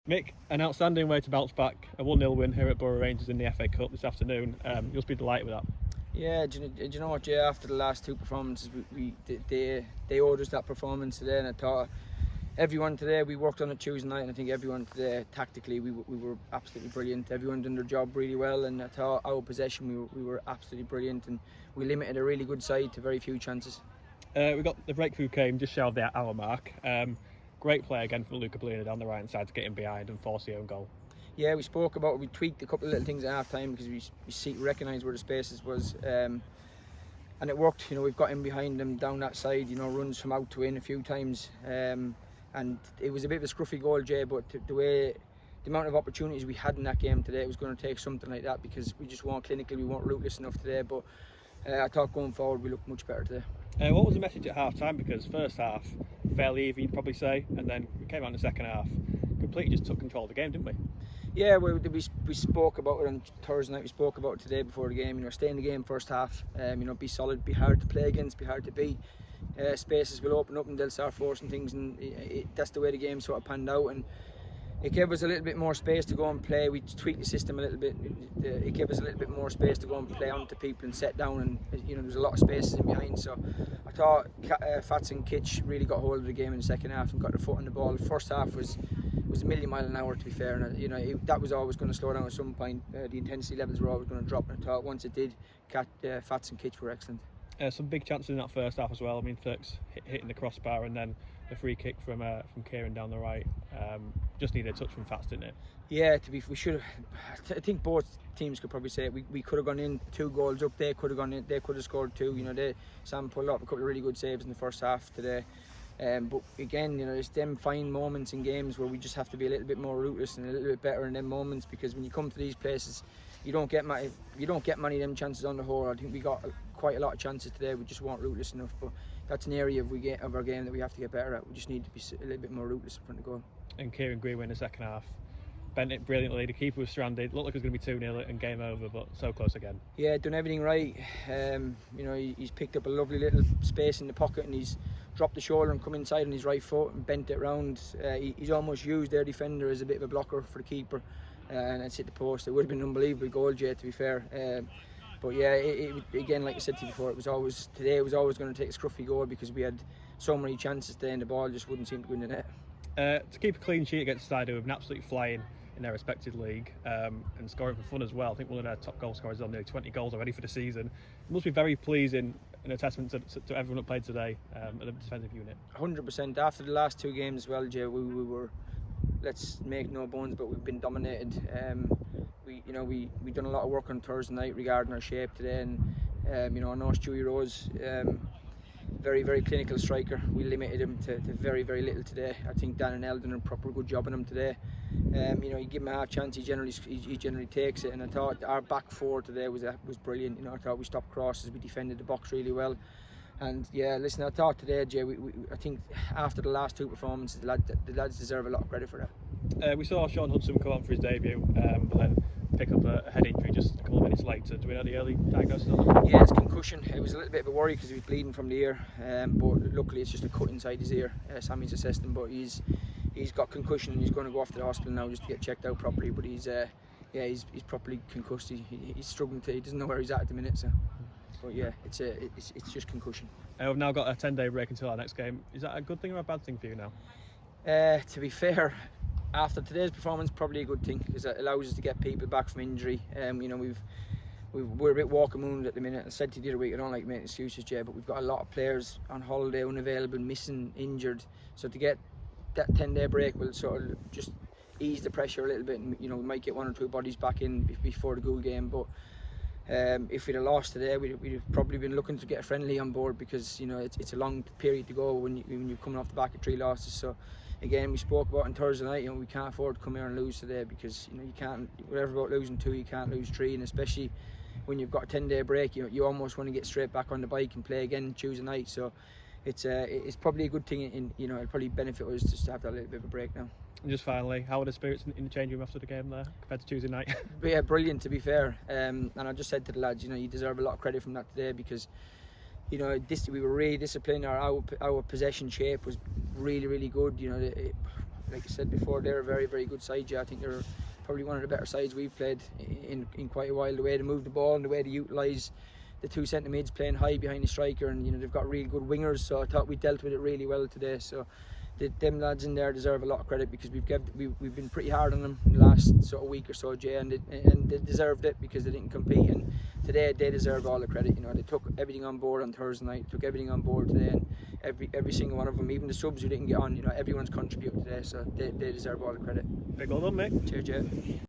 Mick, an outstanding way to bounce back, a 1-0 win here at Boro Rangers in the FA Cup this afternoon. You'll be delighted with that. Yeah, do you know what, Jay? After the last two performances, they owed us that performance today, and I thought everyone today, we worked on it Tuesday night, and I think everyone today, tactically, we were absolutely brilliant. Everyone done their job really well, and I thought our possession, we were absolutely brilliant, and we limited a really good side to very few chances. We got the breakthrough came just shy of the hour mark. Great play again from Luca Bellina down the right hand side to get in behind and force the own goal. Yeah, we spoke about, we tweaked a couple of little things at half time because we recognised where the spaces was, and it worked. You know, we've got in behind them down that side, you know, runs from out to in a few times, and it was a bit of a scruffy goal, Jay, but the amount of opportunities we had in that game today, it was going to take something like that because we just weren't clinical, we weren't ruthless enough today, but I thought going forward we looked much better today. What was the message at half time? Because first half, fairly even, you'd probably say, and then we came out in the second half, completely just took control of the game, didn't we? Yeah, we spoke about it on Thursday night, we spoke about it today before the game, you know, stay in the game first half, you know, be solid, be hard to play against, be hard to beat. Spaces will open up and they'll start forcing things, and that's the way the game sort of panned out, and it gave us a little bit more space to go and play. We tweaked the system a little bit. It gave us a little bit more space to go and play onto people and set down, and you know, there's a lot of spaces in behind. So I thought Fats and Kitch really got hold of the game in the second half and got their foot on the ball. The first half was a million mile an hour, to be fair, and you know, that was always going to slow down at some point. The intensity levels were always going to drop, and I thought once it did, Fats and Kitch were excellent. Some big chances in that first half as well. I mean, Turks hitting the crossbar, and then a free kick from Kieran down the right. Just needed a touch from Fats, didn't it? Yeah, we should have. I think both teams could probably say it. We could have gone in 2 goals up. They could have gone in. They could have scored 2. You know, Sam pulled off a couple of really good saves in the first half today. But again, you know, it's them fine moments in games where we just have to be a little bit more ruthless and a little bit better in them moments, because when you come to these places, you don't get many of them chances on the whole. I think we got quite a lot of chances today. We just weren't ruthless enough. But that's an area of our game that we have to get better at. We just need to be a little bit more ruthless in front of goal. And Kieran Greenway in the second half bent it brilliantly. The keeper was stranded. Looked like it was going to be 2-0 and game over, but so close again. Yeah, done everything right. You know, he's picked up a lovely little space in the pocket, and he's dropped the shoulder and come inside on his right foot and bent it round. He's almost used their defender as a bit of a blocker for the keeper, and it's hit the post. It would have been an unbelievable goal, Jay, to be fair. But yeah, again, like I said to you before, today it was always going to take a scruffy goal because we had so many chances today and the ball just wouldn't seem to go in the net. To keep a clean sheet against a side who have been absolutely flying in their respective league, and scoring for fun as well. I think one of their top goal scorers is on nearly 20 goals already for the season. It must be very pleasing and a testament to everyone that played today at the defensive unit. 100%. After the last 2 games as well, Jay, we were, let's make no bones, but we've been dominated. We done a lot of work on Thursday night regarding our shape today, and you know, I know Stewie Rose, very, very clinical striker. We limited him to very, very little today. I think Dan and El done a proper good job on him today. You know, you give him a half chance, he generally takes it, and I thought our back 4 today was brilliant. You know, I thought we stopped crosses, we defended the box really well. And yeah, listen, I thought today, Jay, I think after the last 2 performances, the lads deserve a lot of credit for that. We saw Sean Hudson come on for his debut, but then pick up a head injury just a couple of minutes later. Do we know the early diagnosis on that? Yeah, it's concussion. It was a little bit of a worry because he was bleeding from the ear, but luckily it's just a cut inside his ear. Sammy's assessed him, but he's got concussion and he's going to go off to the hospital now just to get checked out properly. But he's properly concussed. He's struggling he doesn't know where he's at the minute. So, but yeah, it's just concussion. We've now got a 10-day break until our next game. Is that a good thing or a bad thing for you now? To be fair, after today's performance, probably a good thing because it allows us to get people back from injury. You know, we're a bit walk-a-moon at the minute. I said to you the other week, I don't like making excuses, Jay, but we've got a lot of players on holiday, unavailable, missing, injured. So to get that 10-day break will sort of just ease the pressure a little bit, and you know, we might get 1 or 2 bodies back in before the Gould game. But if we'd have lost today, we'd have probably been looking to get a friendly on board because you know it's a long period to go when you're coming off the back of 3 losses. So again, we spoke about on Thursday night, you know, we can't afford to come here and lose today because you know you can't. Whatever about losing 2, you can't lose 3, and especially when you've got a 10-day break, you almost want to get straight back on the bike and play again Tuesday night. So it's probably a good thing. You know, it'll probably benefit us just to have that little bit of a break now. And just finally, how were the spirits in the changing room after the game there compared to Tuesday night? But yeah, brilliant to be fair. And I just said to the lads, you know, you deserve a lot of credit from that today because you know, we were really disciplined. Our possession shape was really, really good. You know, like I said before, they're a very, very good side. Yeah, I think they're probably one of the better sides we've played in quite a while. The way they move the ball and the way they utilise the two centre mids playing high behind the striker, and they've got really good wingers. So I thought we dealt with it really well today. So them lads in there deserve a lot of credit, because we've been pretty hard on them in the last sort of week or so, Jay, and they deserved it because they didn't compete. And today they deserve all the credit. They took everything on board on Thursday night, took everything on board today, and every single one of them, even the subs who didn't get on, everyone's contributed today. So they deserve all the credit. Big well done, mate. Cheers, Jay.